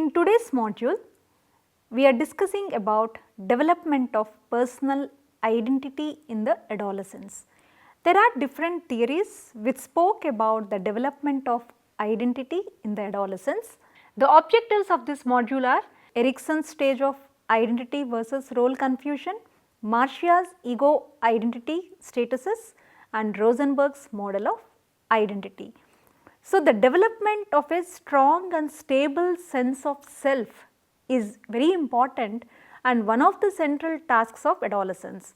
In today's module, we are discussing about development of personal identity in the adolescence. There are different theories which spoke about the development of identity in the adolescence. The objectives of this module are Erikson's stage of identity versus role confusion, Marcia's ego identity statuses, and Rosenberg's model of identity. So, the development of a strong and stable sense of self is very important and one of the central tasks of adolescence.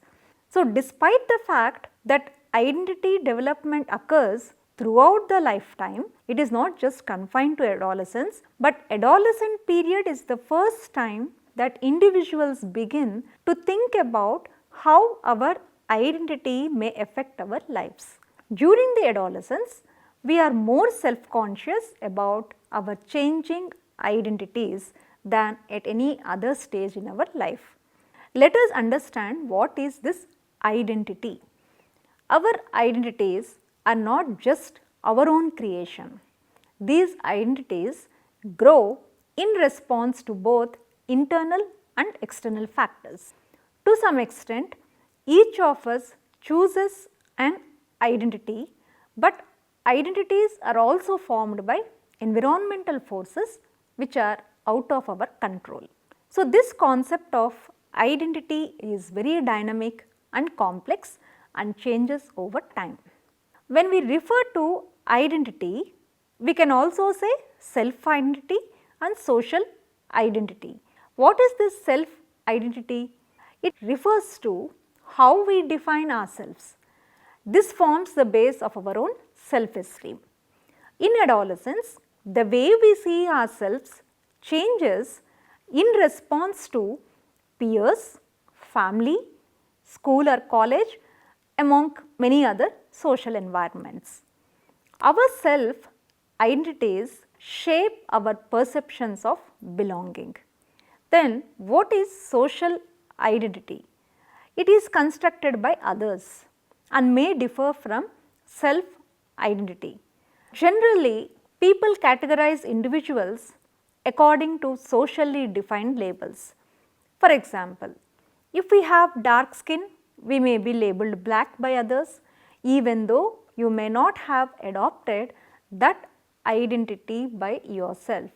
So, despite the fact that identity development occurs throughout the lifetime, it is not just confined to adolescence, but adolescent period is the first time that individuals begin to think about how our identity may affect our lives. During the adolescence, we are more self-conscious about our changing identities than at any other stage in our life. Let us understand what is this identity. Our identities are not just our own creation. These identities grow in response to both internal and external factors. To some extent, each of us chooses an identity, but identities are also formed by environmental forces which are out of our control. So, this concept of identity is very dynamic and complex and changes over time. When we refer to identity, we can also say self-identity and social identity. What is this self-identity? It refers to how we define ourselves. This forms the base of our own self-esteem. In adolescence, the way we see ourselves changes in response to peers, family, school or college, among many other social environments. Our self-identities shape our perceptions of belonging. Then, what is social identity? It is constructed by others and may differ from self-identity. Generally, people categorize individuals according to socially defined labels. For example, if we have dark skin, we may be labeled black by others, even though you may not have adopted that identity by yourself.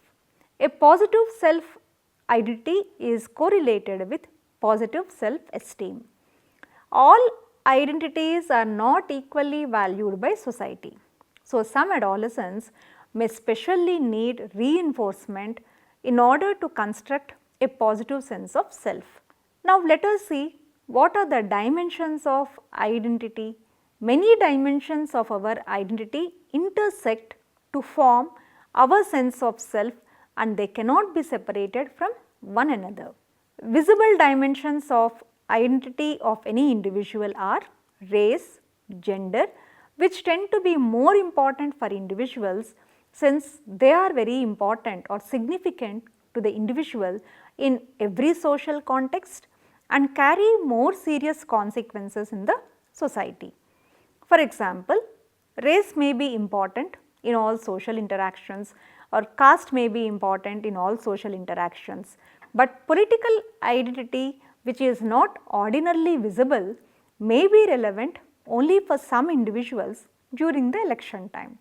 A positive self-identity is correlated with positive self-esteem. All identities are not equally valued by society. So, some adolescents may specially need reinforcement in order to construct a positive sense of self. Now, let us see what are the dimensions of identity. Many dimensions of our identity intersect to form our sense of self and they cannot be separated from one another. Visible dimensions of identity of any individual are race, gender, which tend to be more important for individuals since they are very important or significant to the individual in every social context and carry more serious consequences in the society. For example, race may be important in all social interactions or caste may be important in all social interactions, but political identity which is not ordinarily visible may be relevant only for some individuals during the election time.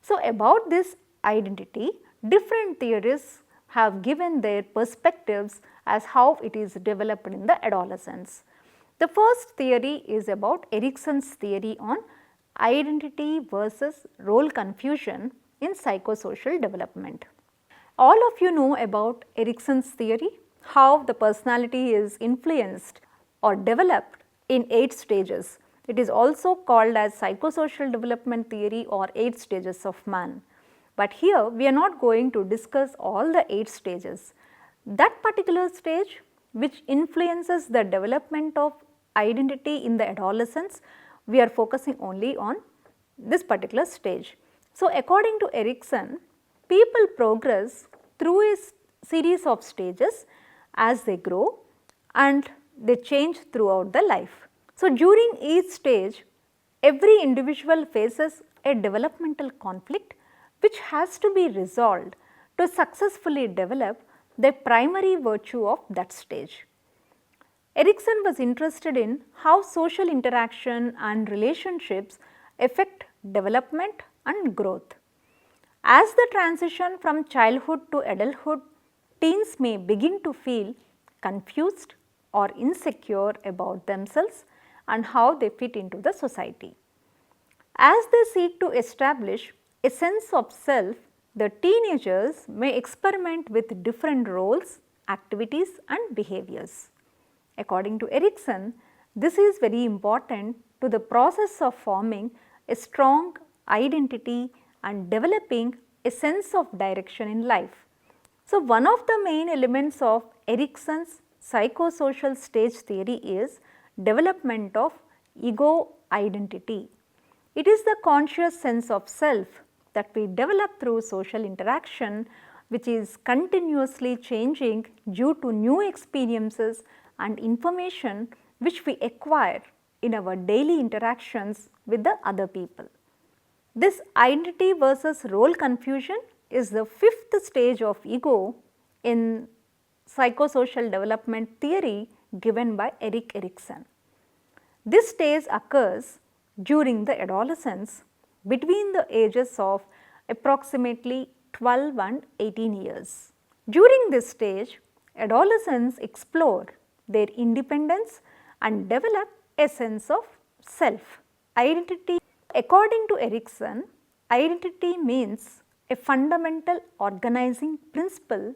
So, about this identity, different theories have given their perspectives as how it is developed in the adolescence. The first theory is about Erikson's theory on identity versus role confusion in psychosocial development. All of you know about Erikson's theory, how the personality is influenced or developed in 8 stages. It is also called as psychosocial development theory or 8 stages of man. But here we are not going to discuss all the 8 stages. That particular stage which influences the development of identity in the adolescence, we are focusing only on this particular stage. So, according to Erikson, people progress through a series of stages as they grow and they change throughout the life. So, during each stage, every individual faces a developmental conflict which has to be resolved to successfully develop the primary virtue of that stage. Erikson was interested in how social interaction and relationships affect development and growth. As the transition from childhood to adulthood, teens may begin to feel confused or insecure about themselves and how they fit into the society. As they seek to establish a sense of self, the teenagers may experiment with different roles, activities and behaviors. According to Erikson, this is very important to the process of forming a strong identity and developing a sense of direction in life. So, one of the main elements of Erikson's psychosocial stage theory is development of ego identity. It is the conscious sense of self that we develop through social interaction, which is continuously changing due to new experiences and information which we acquire in our daily interactions with the other people. This identity versus role confusion is the fifth stage of ego in psychosocial development theory given by Erik Erikson. This stage occurs during the adolescence between the ages of approximately 12 and 18 years. During this stage, adolescents explore their independence and develop a sense of self. Identity, according to Erikson, identity means a fundamental organizing principle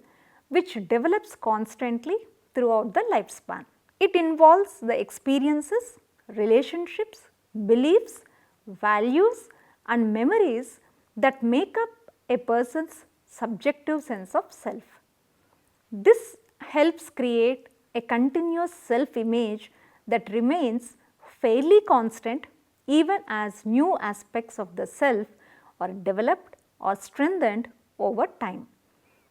which develops constantly throughout the lifespan. It involves the experiences, relationships, beliefs, values and memories that make up a person's subjective sense of self. This helps create a continuous self-image that remains fairly constant even as new aspects of the self are developed or strengthened over time.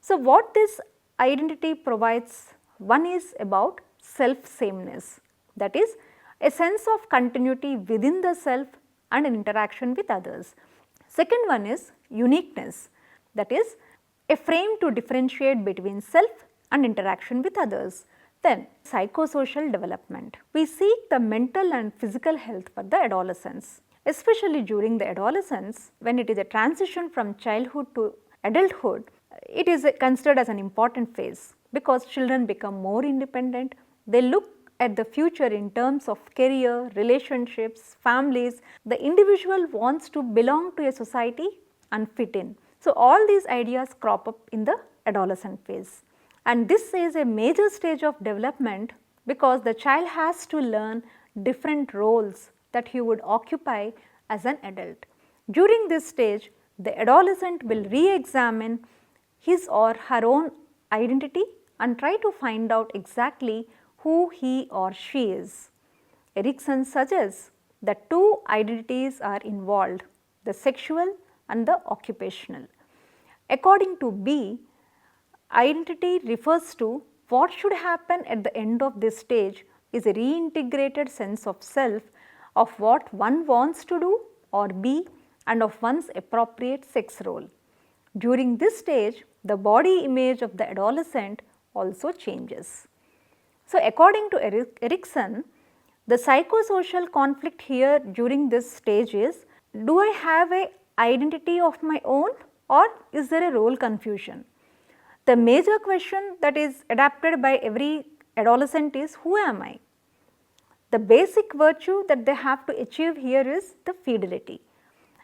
So, what this identity provides, one is about self-sameness, that is a sense of continuity within the self and an interaction with others. Second one is uniqueness, that is a frame to differentiate between self and interaction with others. Then psychosocial development. We seek the mental and physical health for the adolescents, especially during the adolescence when it is a transition from childhood to adulthood. It is considered as an important phase because children become more independent. They look at the future in terms of career, relationships, families. The individual wants to belong to a society and fit in. So, all these ideas crop up in the adolescent phase. And this is a major stage of development because the child has to learn different roles that he would occupy as an adult. During this stage, the adolescent will re-examine his or her own identity and try to find out exactly who he or she is. Erikson suggests that two identities are involved, the sexual and the occupational. According to B, identity refers to what should happen at the end of this stage is a reintegrated sense of self, of what one wants to do or be and of one's appropriate sex role. During this stage, the body image of the adolescent also changes. So, according to Erikson, the psychosocial conflict here during this stage is, do I have an identity of my own or is there a role confusion? The major question that is adapted by every adolescent is, who am I? The basic virtue that they have to achieve here is the fidelity.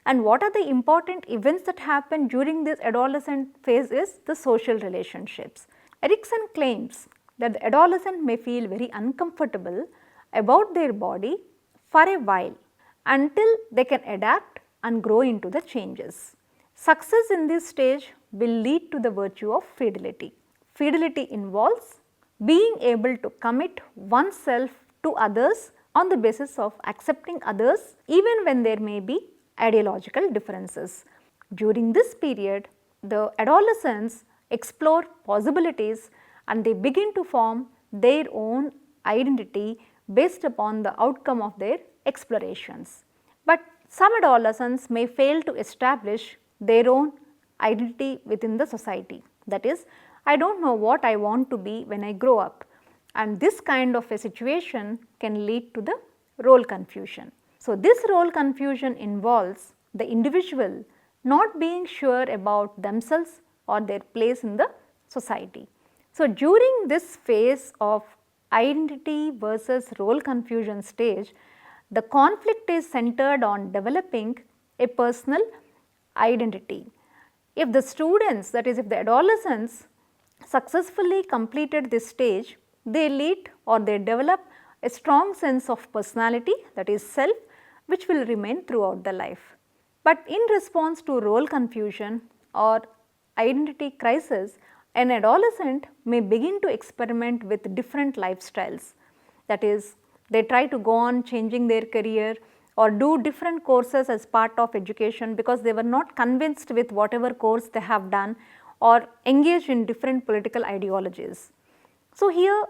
And what are the important events that happen during this adolescent phase is the social relationships. Erikson claims that the adolescent may feel very uncomfortable about their body for a while until they can adapt and grow into the changes. Success in this stage will lead to the virtue of fidelity. Fidelity involves being able to commit oneself to others on the basis of accepting others even when there may be ideological differences. During this period, the adolescents explore possibilities and they begin to form their own identity based upon the outcome of their explorations. But some adolescents may fail to establish their own identity within the society. That is, I do not know what I want to be when I grow up, and this kind of a situation can lead to the role confusion. So, this role confusion involves the individual not being sure about themselves or their place in the society. So, during this phase of identity versus role confusion stage, the conflict is centered on developing a personal identity. If the students, that is if the adolescents successfully completed this stage, they lead or they develop a strong sense of personality, that is self, which will remain throughout the life. But in response to role confusion or identity crisis, an adolescent may begin to experiment with different lifestyles. That is, they try to go on changing their career or do different courses as part of education because they were not convinced with whatever course they have done, or engage in different political ideologies. So, here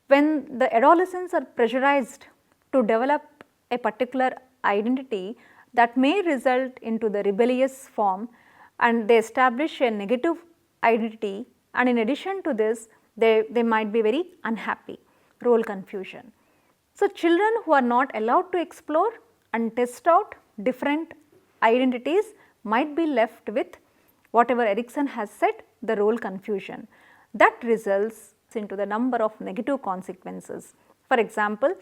when the adolescents are pressurized to develop a particular identity, that may result into the rebellious form, and they establish a negative identity, and in addition to this they might be very unhappy, role confusion. So, children who are not allowed to explore and test out different identities might be left with whatever Erikson has said, the role confusion. That results into the number of negative consequences. For example,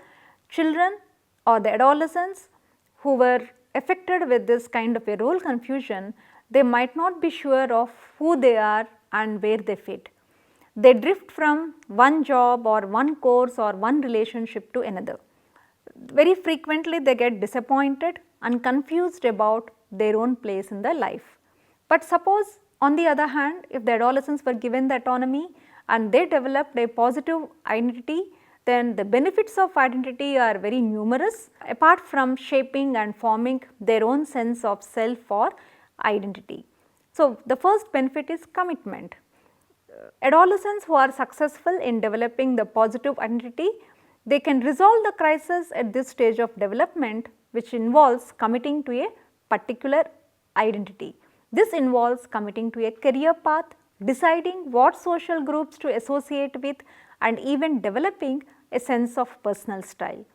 children or the adolescents who were affected with this kind of a role confusion, they might not be sure of who they are and where they fit. They drift from one job or one course or one relationship to another. Very frequently they get disappointed and confused about their own place in their life. But suppose on the other hand, if the adolescents were given the autonomy and they developed a positive identity, then the benefits of identity are very numerous, apart from shaping and forming their own sense of self or identity. So, the first benefit is commitment. Adolescents who are successful in developing the positive identity, they can resolve the crisis at this stage of development, which involves committing to a particular identity. This involves committing to a career path, deciding what social groups to associate with, and even developing a sense of personal style.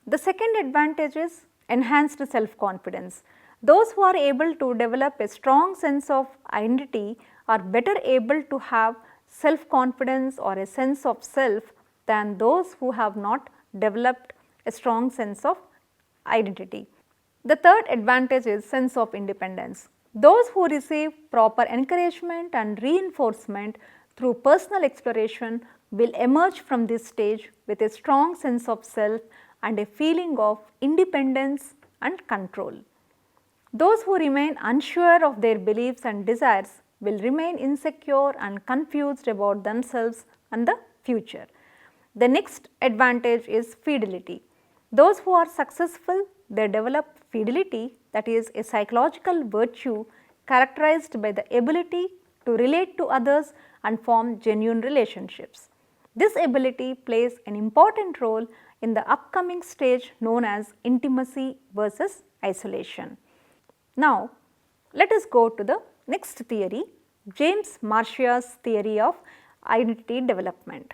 The second advantage is enhanced self-confidence. Those who are able to develop a strong sense of identity are better able to have self-confidence or a sense of self than those who have not developed a strong sense of identity. The third advantage is sense of independence. Those who receive proper encouragement and reinforcement through personal exploration will emerge from this stage with a strong sense of self and a feeling of independence and control. Those who remain unsure of their beliefs and desires will remain insecure and confused about themselves and the future. The next advantage is fidelity. Those who are successful, they develop fidelity, that is a psychological virtue characterized by the ability to relate to others and form genuine relationships. This ability plays an important role in the upcoming stage known as intimacy versus isolation. Now, let us go to the next theory, James Marcia's theory of identity development.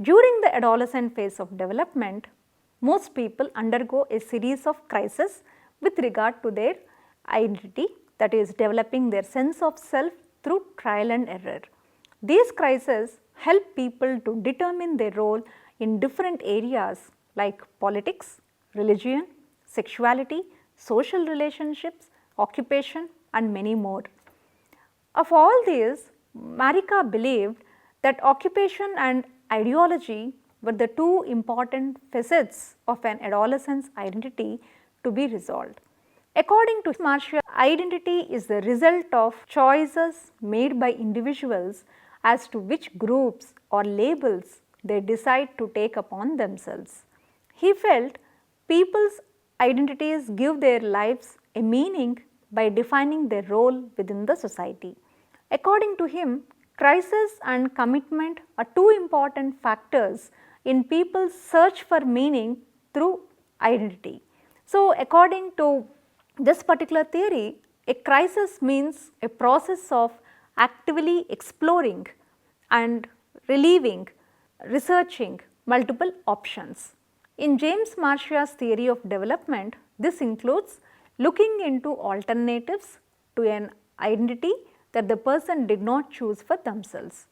During the adolescent phase of development, most people undergo a series of crises with regard to their identity, that is developing their sense of self through trial and error. These crises help people to determine their role in different areas like politics, religion, sexuality, social relationships, occupation and many more. Of all these, Marika believed that occupation and ideology were the two important facets of an adolescent's identity to be resolved. According to Marcia, identity is the result of choices made by individuals as to which groups or labels they decide to take upon themselves. He felt people's identities give their lives a meaning by defining their role within the society. According to him, crisis and commitment are two important factors in people's search for meaning through identity. So, according to this particular theory, a crisis means a process of actively exploring and relieving, researching multiple options. In James Marcia's theory of development, this includes looking into alternatives to an identity that the person did not choose for themselves.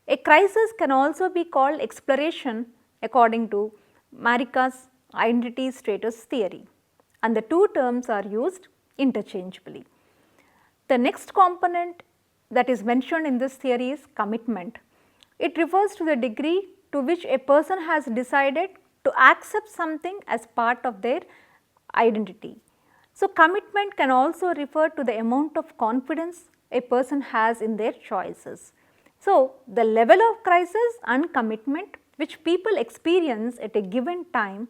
A crisis can also be called exploration according to Marcia's identity status theory, and the two terms are used interchangeably. The next component that is mentioned in this theory is commitment. It refers to the degree to which a person has decided to accept something as part of their identity. So, commitment can also refer to the amount of confidence a person has in their choices. So, the level of crisis and commitment which people experience at a given time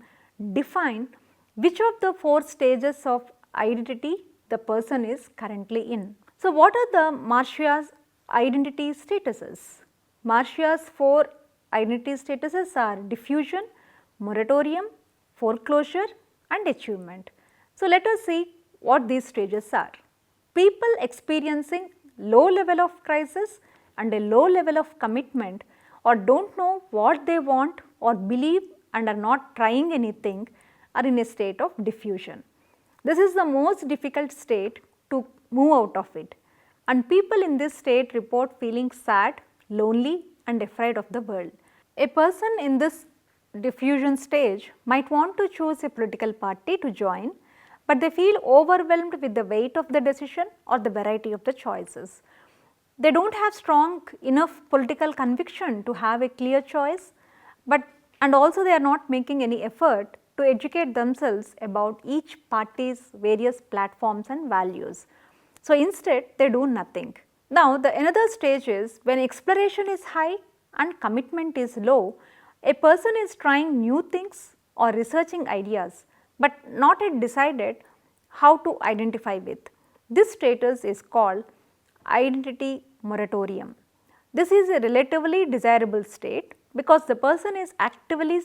define which of the four stages of identity the person is currently in. So, what are the Marcia's identity statuses? Marcia's four identity statuses are diffusion, moratorium, foreclosure and achievement. So, let us see what these stages are. People experiencing low level of crisis and a low level of commitment, or do not know what they want or believe and are not trying anything, are in a state of diffusion. This is the most difficult state to move out of it, and people in this state report feeling sad, lonely and afraid of the world. A person in this diffusion stage might want to choose a political party to join, but they feel overwhelmed with the weight of the decision or the variety of the choices. They do not have strong enough political conviction to have a clear choice, and also they are not making any effort to educate themselves about each party's various platforms and values. So, instead they do nothing. Now, the another stage is when exploration is high and commitment is low, a person is trying new things or researching ideas, but not yet decided how to identify with. This status is called identity moratorium. This is a relatively desirable state because the person is actively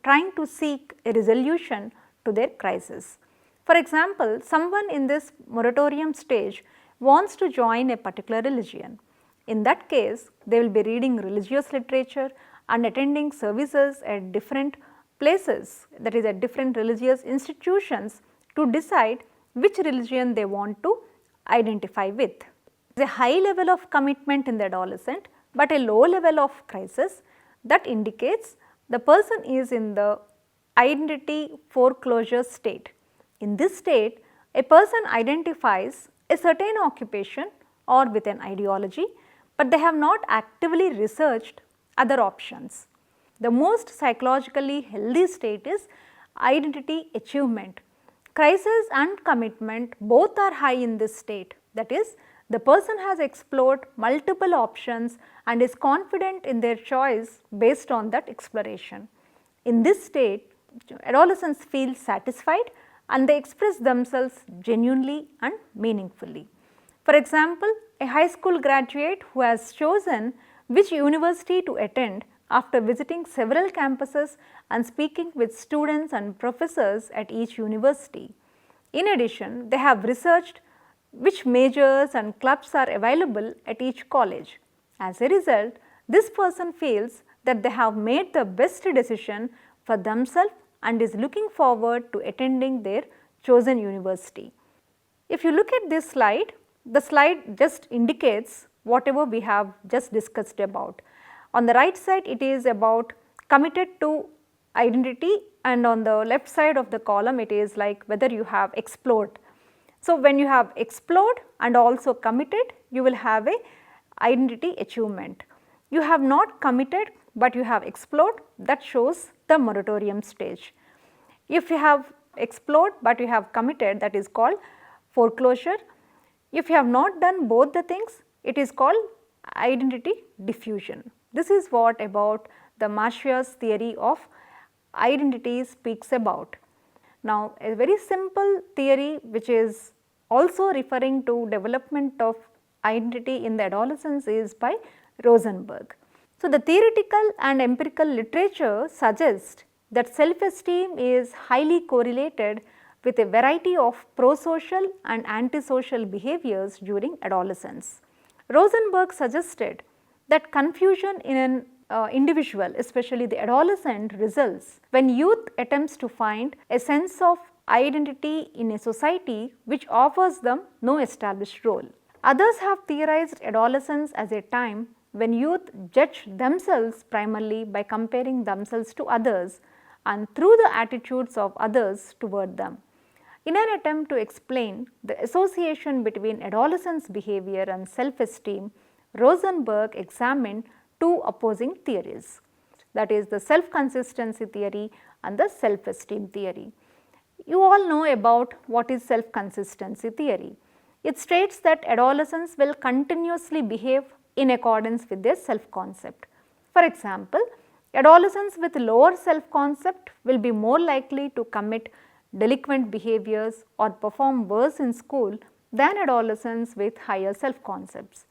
trying to seek a resolution to their crisis. For example, someone in this moratorium stage wants to join a particular religion. In that case, they will be reading religious literature and attending services at different places, that is at different religious institutions, to decide which religion they want to identify with. There is a high level of commitment in the adolescent, but a low level of crisis that indicates the person is in the identity foreclosure state. In this state, a person identifies a certain occupation or with an ideology, but they have not actively researched other options. The most psychologically healthy state is identity achievement. Crisis and commitment both are high in this state, that is, the person has explored multiple options and is confident in their choice based on that exploration. In this state, adolescents feel satisfied and they express themselves genuinely and meaningfully. For example, a high school graduate who has chosen which university to attend after visiting several campuses and speaking with students and professors at each university. In addition, they have researched which majors and clubs are available at each college. As a result, this person feels that they have made the best decision for themselves and is looking forward to attending their chosen university. If you look at this slide, the slide just indicates whatever we have just discussed about. On the right side, it is about committed to identity, and on the left side of the column, it is like whether you have explored. So, when you have explored and also committed, you will have a identity achievement. You have not committed, but you have explored, that shows the moratorium stage. If you have explored, but you have committed, that is called foreclosure. If you have not done both the things, it is called identity diffusion. This is what about the Marcia's theory of identity speaks about. Now, a very simple theory which is also referring to development of identity in the adolescence is by Rosenberg. So, the theoretical and empirical literature suggests that self-esteem is highly correlated with a variety of prosocial and antisocial behaviors during adolescence. Rosenberg suggested that confusion in an individual, especially the adolescent, results when youth attempts to find a sense of identity in a society which offers them no established role. Others have theorized adolescence as a time when youth judge themselves primarily by comparing themselves to others and through the attitudes of others toward them. In an attempt to explain the association between adolescents' behavior and self-esteem, Rosenberg examined two opposing theories, that is the self-consistency theory and the self-esteem theory. You all know about what is self-consistency theory. It states that adolescents will continuously behave in accordance with their self-concept. For example, adolescents with lower self-concept will be more likely to commit delinquent behaviors or perform worse in school than adolescents with higher self-concepts.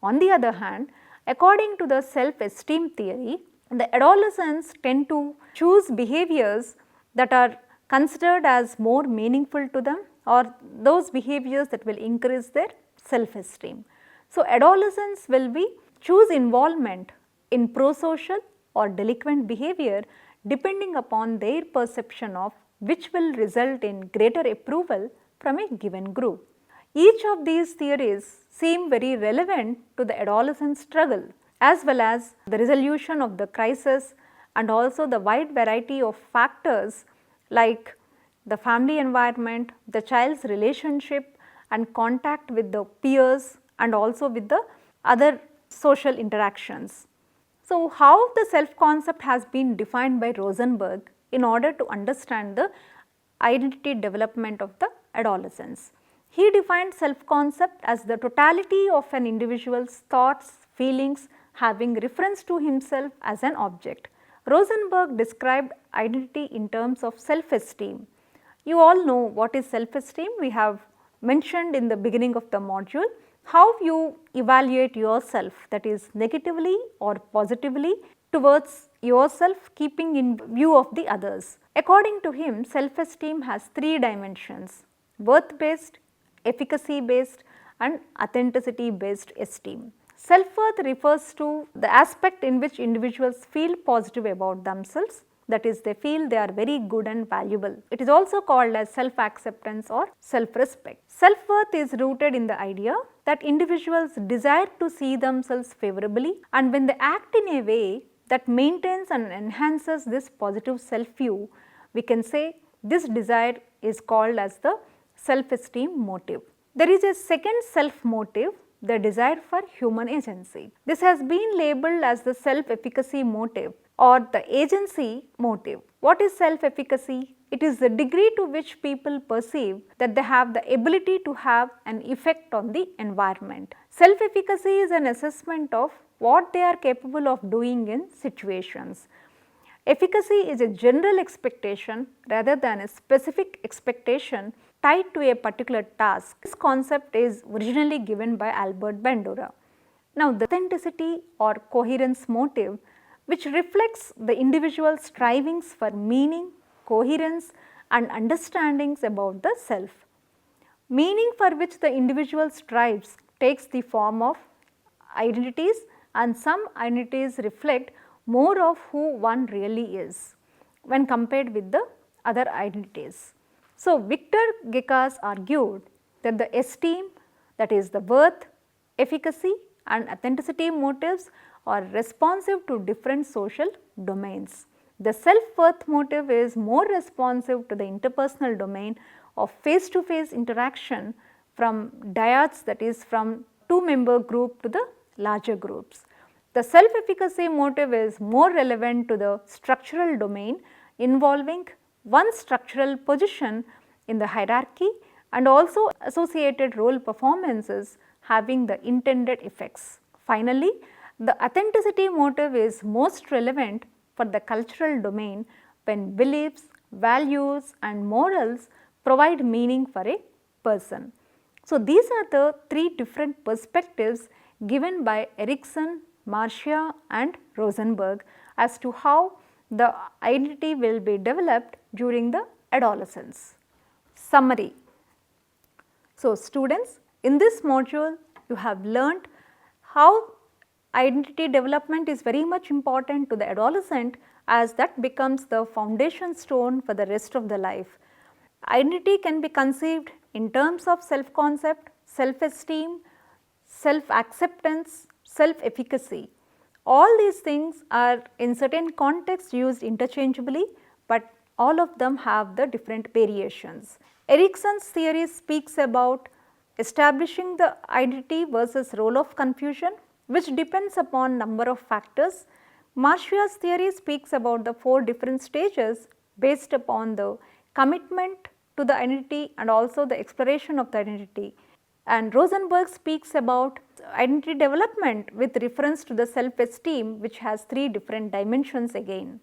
On the other hand, according to the self-esteem theory, the adolescents tend to choose behaviors that are considered as more meaningful to them or those behaviors that will increase their self-esteem. So, adolescents will choose involvement in prosocial or delinquent behavior depending upon their perception of which will result in greater approval from a given group. Each of these theories seem very relevant to the adolescent struggle as well as the resolution of the crisis and also the wide variety of factors like the family environment, the child's relationship and contact with the peers and also with the other social interactions. So, how the self-concept has been defined by Rosenberg in order to understand the identity development of the adolescents. He defined self-concept as the totality of an individual's thoughts, feelings having reference to himself as an object. Rosenberg described identity in terms of self-esteem. You all know what is self-esteem. We have mentioned in the beginning of the module how you evaluate yourself, that is negatively or positively towards yourself keeping in view of the others. According to him, self-esteem has three dimensions: worth-based, efficacy-based and authenticity-based esteem. Self-worth refers to the aspect in which individuals feel positive about themselves, that is they feel they are very good and valuable. It is also called as self-acceptance or self-respect. Self-worth is rooted in the idea that individuals desire to see themselves favorably, and when they act in a way that maintains and enhances this positive self-view, we can say this desire is called as the self-esteem motive. There is a second self-motive, the desire for human agency. This has been labeled as the self-efficacy motive or the agency motive. What is self-efficacy? It is the degree to which people perceive that they have the ability to have an effect on the environment. Self-efficacy is an assessment of what they are capable of doing in situations. Efficacy is a general expectation rather than a specific expectation tied to a particular task. This concept is originally given by Albert Bandura. Now, the authenticity or coherence motive, which reflects the individual's strivings for meaning, coherence and understandings about the self. Meaning for which the individual strives takes the form of identities, and some identities reflect more of who one really is when compared with the other identities. So, Victor Gekas argued that the esteem, that is the worth, efficacy and authenticity motives are responsive to different social domains. The self-worth motive is more responsive to the interpersonal domain of face-to-face interaction from dyads, that is from two-member group to the larger groups. The self-efficacy motive is more relevant to the structural domain involving one's structural position in the hierarchy and also associated role performances having the intended effects. Finally, the authenticity motive is most relevant for the cultural domain when beliefs, values and morals provide meaning for a person. So, these are the three different perspectives given by Erikson, Marcia and Rosenberg as to how the identity will be developed during the adolescence. Summary. So, students, in this module you have learnt how identity development is very much important to the adolescent, as that becomes the foundation stone for the rest of the life. Identity can be conceived in terms of self-concept, self-esteem, self-acceptance, self-efficacy. All these things are in certain contexts used interchangeably, but all of them have the different variations. Erickson's theory speaks about establishing the identity versus role of confusion, which depends upon number of factors. Marcia's theory speaks about the 4 different stages based upon the commitment to the identity and also the exploration of the identity. And Rosenberg speaks about identity development with reference to the self-esteem, which has 3 different dimensions again.